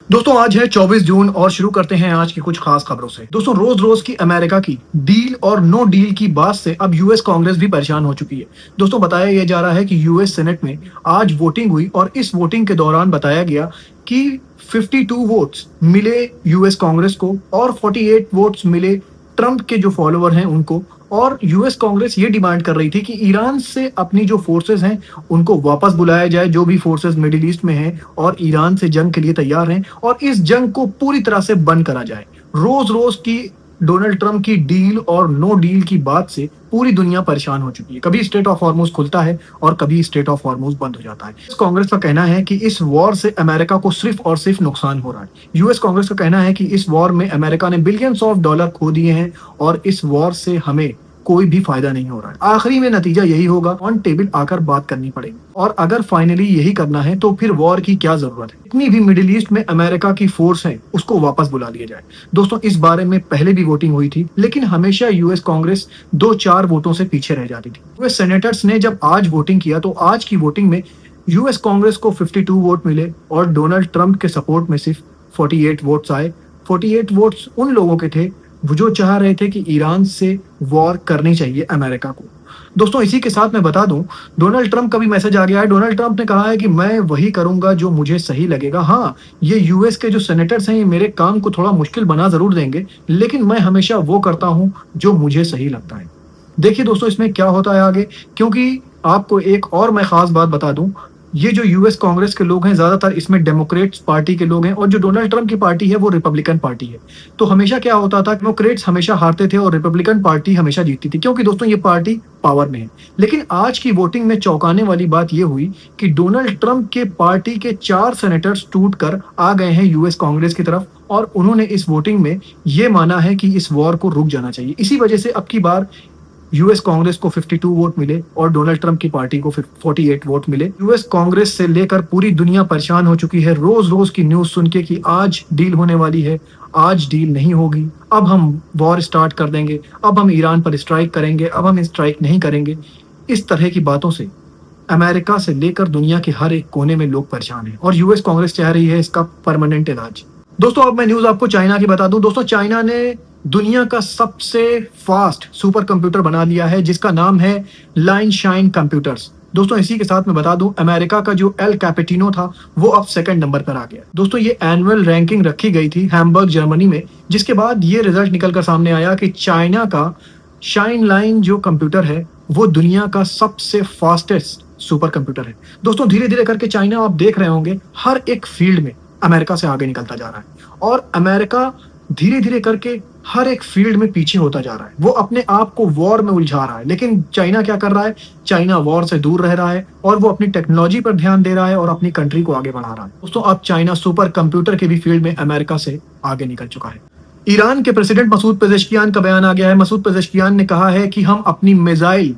दोस्तों आज है 24 जून और शुरू करते हैं आज की कुछ खास खबरों से। दोस्तों रोज रोज की अमेरिका की डील और नो डील की बात से अब यूएस कांग्रेस भी परेशान हो चुकी है। दोस्तों बताया यह जा रहा है कि यूएस सेनेट में आज वोटिंग हुई और इस वोटिंग के दौरान बताया गया कि 52 वोट्स मिले यूएस कांग्रेस को और 48 वोट्स मिले ट्रंप के जो फॉलोअर हैं उनको। और यूएस कांग्रेस ये डिमांड कर रही थी कि ईरान से अपनी जो फोर्सेस हैं उनको वापस बुलाया जाए, जो भी फोर्सेस मिडिल ईस्ट में हैं और ईरान से जंग के लिए तैयार हैं, और इस जंग को पूरी तरह से बंद करा जाए। रोज रोज की डोनाल्ड ट्रंप की डील और नो डील की बात से पूरी दुनिया परेशान हो चुकी है। कभी स्टेट ऑफ हॉर्मुज खुलता है और कभी स्टेट ऑफ हॉर्मुज बंद हो जाता है। कांग्रेस का कहना है कि इस वॉर से अमेरिका को सिर्फ और सिर्फ नुकसान हो रहा है। यूएस कांग्रेस का कहना है कि इस वॉर में अमेरिका ने बिलियंस ऑफ डॉलर खो दिए हैं और इस वॉर से हमें कोई भी फायदा नहीं हो रहा है। आखिरी में नतीजा यही होगा, ऑन टेबल आकर बात करनी पड़ेगी। और अगर फाइनली यही करना है तो फिर वॉर की क्या जरूरत है। इतनी भी मिडिल ईस्ट में अमेरिका की फोर्स है उसको वापस बुला लिया जाए। दोस्तों इस बारे में पहले भी वोटिंग हुई थी, लेकिन हमेशा यूएस कांग्रेस 2-4 वोटों से पीछे रह जाती थी। यूएस सेनेटर्स ने जब आज वोटिंग किया तो आज की वोटिंग में यूएस कांग्रेस को 52 वोट मिले और डोनाल्ड ट्रंप के सपोर्ट में सिर्फ 48 वोट्स आए। 48 वोट्स उन लोगों के थे वो जो चाह रहे थे कि ईरान से वॉर करनी चाहिए अमेरिका को। दोस्तों इसी के साथ मैं बता दूं, डोनाल्ड ट्रंप का भी मैसेज आ गया है। डोनाल्ड ट्रंप ने कहा है कि मैं वही करूंगा जो मुझे सही लगेगा। हाँ, ये यूएस के जो सेनेटर्स हैं ये मेरे काम को थोड़ा मुश्किल बना जरूर देंगे, लेकिन मैं हमेशा वो करता हूं जो मुझे सही लगता है। देखिए दोस्तों इसमें क्या होता है आगे, क्योंकि आपको एक और मैं खास बात बता दूं, ये जो यूएस कांग्रेस के लोग हैं ज्यादातर इसमें डेमोक्रेट्स पार्टी के लोग हैं और जो डोनाल्ड ट्रंप की पार्टी है वो रिपब्लिकन पार्टी है। तो हमेशा क्या होता था, डेमोक्रेट्स हमेशा हारते थे और रिपब्लिकन पार्टी हमेशा जीतती थी, क्योंकि दोस्तों ये पार्टी पावर में है। लेकिन आज की वोटिंग में चौंकाने वाली बात ये हुई कि डोनाल्ड ट्रंप के पार्टी के 4 सेनेटर्स टूट कर आ गए हैं यूएस कांग्रेस की तरफ और उन्होंने इस वोटिंग में ये माना है कि इस वॉर को रुक जाना चाहिए। इसी वजह से अब की बार यूएस कांग्रेस को 52 वोट मिले और डोनाल्ड ट्रंप की पार्टी को 48 वोट मिले। यूएस कांग्रेस से लेकर पूरी दुनिया परेशान हो चुकी है रोज रोज की न्यूज सुन के कि आज डील होने वाली है, आज डील नहीं होगी, अब हम वॉर स्टार्ट कर देंगे, अब हम ईरान पर स्ट्राइक करेंगे, अब हम स्ट्राइक नहीं करेंगे। इस तरह की बातों से अमेरिका से लेकर दुनिया के हर एक कोने में लोग परेशान हैं और यूएस कांग्रेस चाह रही है इसका परमानेंट इलाज। दोस्तों अब मैं न्यूज आपको चाइना की बता दूं। दोस्तों चाइना ने दुनिया का सबसे फास्ट सुपर कंप्यूटर बना लिया है जिसका नाम है लाइन शाइन कंप्यूटर्स। दोस्तों इसी के साथ मैं बता दूं, अमेरिका का जो एल कैपेटिनो था वो अब सेकंड नंबर पर आ गया। दोस्तों ये एनुअल रैंकिंग रखी गई थी हैम्बर्ग जर्मनी में, जिसके बाद ये रिजल्ट निकलकर सामने आया कि चाइना का शाइन लाइन जो कंप्यूटर है वो दुनिया का सबसे फास्टेस्ट सुपर कंप्यूटर है। दोस्तों धीरे धीरे करके चाइना आप देख रहे होंगे हर एक फील्ड में अमेरिका से आगे निकलता जा रहा है और अमेरिका धीरे धीरे करके हर एक फील्ड में पीछे होता जा रहा है। वो अपने आप को वॉर में उलझा रहा है, लेकिन चाइना क्या कर रहा है, चाइना वॉर से दूर रह रहा है और वो अपनी टेक्नोलॉजी पर ध्यान दे रहा है और अपनी कंट्री को आगे बढ़ा रहा है। दोस्तों अब चाइना सुपर कंप्यूटर के भी फील्ड में अमेरिका से आगे निकल चुका है। ईरान के प्रेसिडेंट मसूद पेजेश्कियान का बयान आ गया है। मसूद पेजेश्कियान ने कहा है कि हम अपनी मिसाइल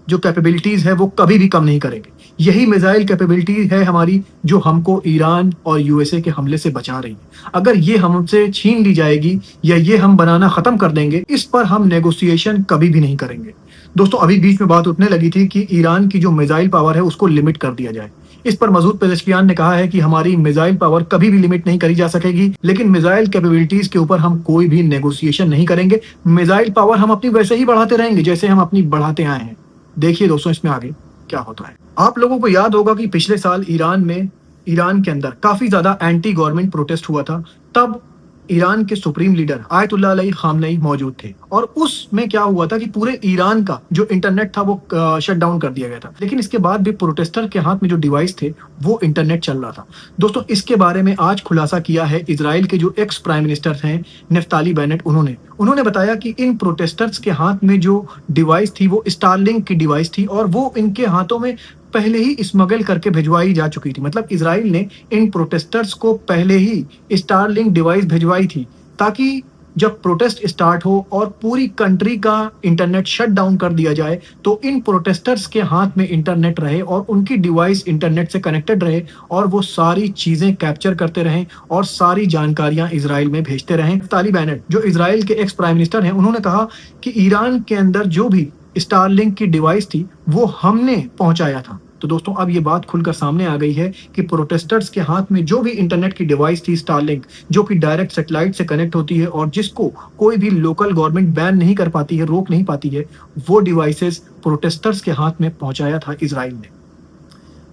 जो कैपेबिलिटीज है वो कभी भी कम नहीं करेंगे। यही मिसाइल कैपेबिलिटी है हमारी जो हमको ईरान और यूएसए के हमले से बचा रही है। अगर ये हमसे छीन ली जाएगी या ये हम बनाना खत्म कर देंगे, इस पर हम नेगोशिएशन कभी भी नहीं करेंगे। दोस्तों अभी बीच में बात उठने लगी थी कि ईरान की जो मिसाइल पावर है उसको लिमिट कर दिया जाए। इस पर मसूद पेजेश्कियान ने कहा है कि हमारी मिसाइल पावर कभी भी लिमिट नहीं करी जा सकेगी, लेकिन मिसाइल कैपेबिलिटीज के ऊपर हम कोई भी नेगोशिएशन नहीं करेंगे। मिसाइल पावर हम अपनी वैसे ही बढ़ाते रहेंगे जैसे हम अपनी बढ़ाते आए हैं। देखिए दोस्तों इसमें आगे क्या होता है। आप लोगों को याद होगा कि पिछले साल ईरान के अंदर काफी ज्यादा एंटी गवर्नमेंट प्रोटेस्ट हुआ था। तब ईरान के supreme leader Ayatollah Ali Khamenei मौजूद थे और उसमें क्या हुआ था कि पूरे ईरान का जो इंटरनेट था वो शट डाउन कर दिया गया था। लेकिन इसके बाद भी प्रोटेस्टर के हाथ में जो डिवाइस थे वो इंटरनेट चल रहा था। दोस्तों इसके बारे में आज खुलासा किया है इजराइल के जो एक्स प्राइम मिनिस्टर हैं नेफ्ताली बेनेट। उन्होंने बताया कि इन प्रोटेस्टर्स के हाथ में जो डिवाइस थी वो स्टारलिंक की डिवाइस थी और वो इनके हाथों में पहले ही स्मगल करके भिजवाई जा चुकी थी। मतलब इजराइल ने इन प्रोटेस्टर्स को पहले ही स्टारलिंक डिवाइस भिजवाई थी ताकि जब प्रोटेस्ट स्टार्ट हो और पूरी कंट्री का इंटरनेट शट डाउन कर दिया जाए तो इन प्रोटेस्टर्स के हाथ में इंटरनेट रहे और उनकी डिवाइस इंटरनेट से कनेक्टेड रहे और वो सारी चीजें कैप्चर करते रहें और सारी जानकारियां इजराइल में भेजते रहें। नेफ्ताली बेनेट जो इजराइल के एक्स प्राइम मिनिस्टर हैं, उन्होंने कहा कि ईरान के अंदर जो भी स्टारलिंक की डिवाइस थी वो हमने पहुंचाया था तो दोस्तों अब ये बात खुलकर सामने आ गई है कि प्रोटेस्टर्स के हाथ में जो भी इंटरनेट की डिवाइस थी स्टारलिंक, जो कि डायरेक्ट सैटेलाइट से कनेक्ट होती है और जिसको कोई भी लोकल गवर्नमेंट बैन नहीं कर पाती है, रोक नहीं पाती है, वो डिवाइसेस प्रोटेस्टर्स के हाथ में पहुंचाया था इजराइल ने।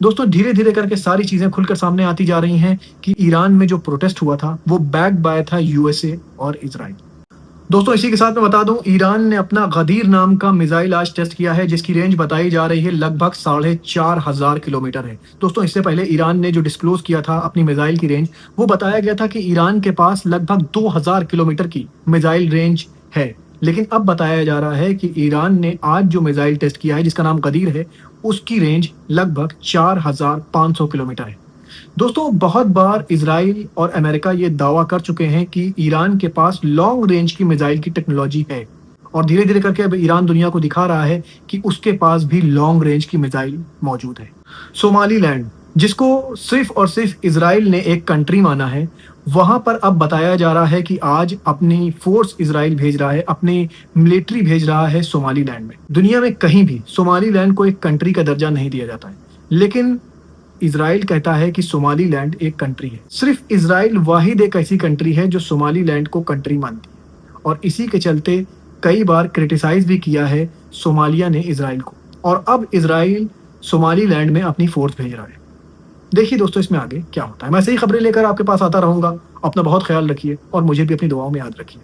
दोस्तों धीरे धीरे करके सारी चीजें खुलकर सामने आती जा रही हैं कि ईरान में जो प्रोटेस्ट हुआ था वो बैक्ड बाय था यूएसए और इजराइल। दोस्तों इसी के साथ मैं बता दूं, ईरान ने अपना गदीर नाम का मिसाइल आज टेस्ट किया है जिसकी रेंज बताई जा रही है लगभग 4,500 किलोमीटर है। दोस्तों इससे पहले ईरान ने जो डिस्क्लोज किया था अपनी मिसाइल की रेंज, वो बताया गया था कि ईरान के पास लगभग 2,000 किलोमीटर की मिसाइल रेंज है। लेकिन अब बताया जा रहा है कि ईरान ने आज जो मिसाइल टेस्ट किया है जिसका नाम गदीर है, उसकी रेंज लगभग 4,500 किलोमीटर है। दोस्तों बहुत बार इजराइल और अमेरिका ये दावा कर चुके हैं कि ईरान के पास लॉन्ग रेंज की मिसाइल की टेक्नोलॉजी है और धीरे धीरे करके अब ईरान दुनिया को दिखा रहा है कि उसके पास भी लॉन्ग रेंज की मिसाइल मौजूद है। सोमालीलैंड, जिसको सिर्फ और सिर्फ इजराइल ने एक कंट्री माना है, वहां पर अब बताया जा रहा है कि आज अपनी फोर्स इजराइल भेज रहा है, अपनी मिलिट्री भेज रहा है सोमालीलैंड में। दुनिया में कहीं भी सोमालीलैंड को एक कंट्री का दर्जा नहीं दिया जाता है, लेकिन इजराइल कहता है कि सोमालीलैंड एक कंट्री है। सिर्फ इजराइल वाहिद एक ऐसी कंट्री है जो सोमालीलैंड को कंट्री मानती है और इसी के चलते कई बार क्रिटिसाइज भी किया है सोमालिया ने इजराइल को, और अब इजराइल सोमालीलैंड में अपनी फोर्स भेज रहा है। देखिए दोस्तों इसमें आगे क्या होता है। मैं ऐसे ही खबरें लेकर आपके पास आता रहूंगा। अपना बहुत ख्याल रखिए और मुझे भी अपनी दुआओं में याद रखिए।